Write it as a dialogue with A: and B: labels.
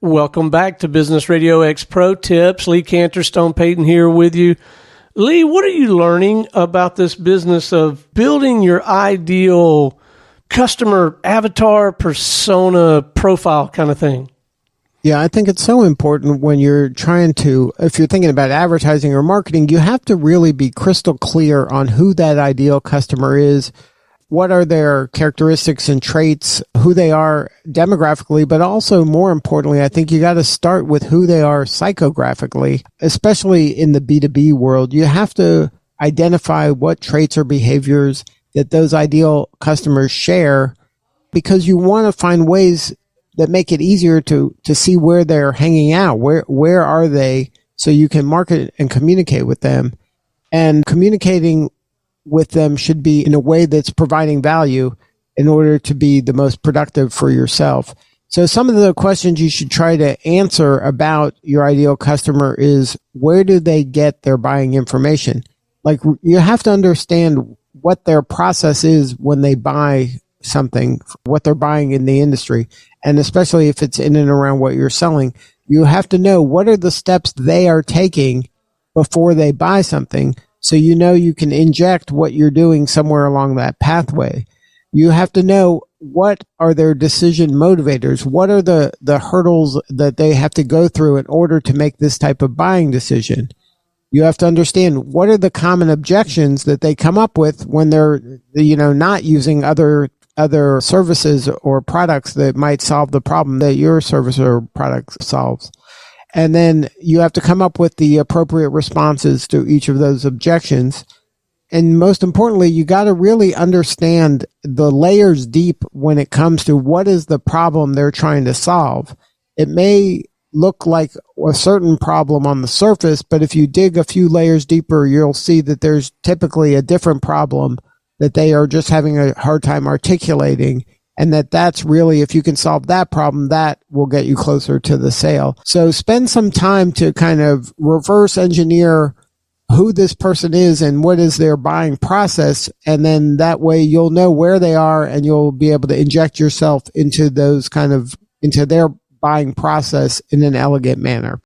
A: Welcome back to Business RadioX Pro Tips. Lee Kantor, Stone Payton here with you. Lee, what are you learning about this business of building your ideal customer avatar, persona, profile kind of thing?
B: Yeah, I think it's so important when you're trying to, if you're thinking about advertising or marketing, you have to really be crystal clear on who that ideal customer is. What are their characteristics and traits, who they are demographically, but also more importantly, I think you got to start with who they are psychographically, especially in the B2B world. You have to identify what traits or behaviors that those ideal customers share, because you want to find ways that make it easier to see where they're hanging out, where are they, so you can market and communicate with them. And communicating with them should be in a way that's providing value in order to be the most productive for yourself. So some of the questions you should try to answer about your ideal customer is, where do they get their buying information? Like, you have to understand what their process is when they buy something, what they're buying in the industry. And especially if it's in and around what you're selling, you have to know what are the steps they are taking before they buy something, so you know you can inject what you're doing somewhere along that pathway. You have to know what are their decision motivators, what are the hurdles that they have to go through in order to make this type of buying decision. You have to understand what are the common objections that they come up with when they're, not using other services or products that might solve the problem that your service or product solves. And then you have to come up with the appropriate responses to each of those objections. And most importantly, you got to really understand the layers deep when it comes to what is the problem they're trying to solve. It may look like a certain problem on the surface, but if you dig a few layers deeper, you'll see that there's typically a different problem that they are just having a hard time articulating. And that's really, if you can solve that problem, that will get you closer to the sale. So spend some time to kind of reverse engineer who this person is and what is their buying process. And then that way you'll know where they are and you'll be able to inject yourself into their buying process in an elegant manner.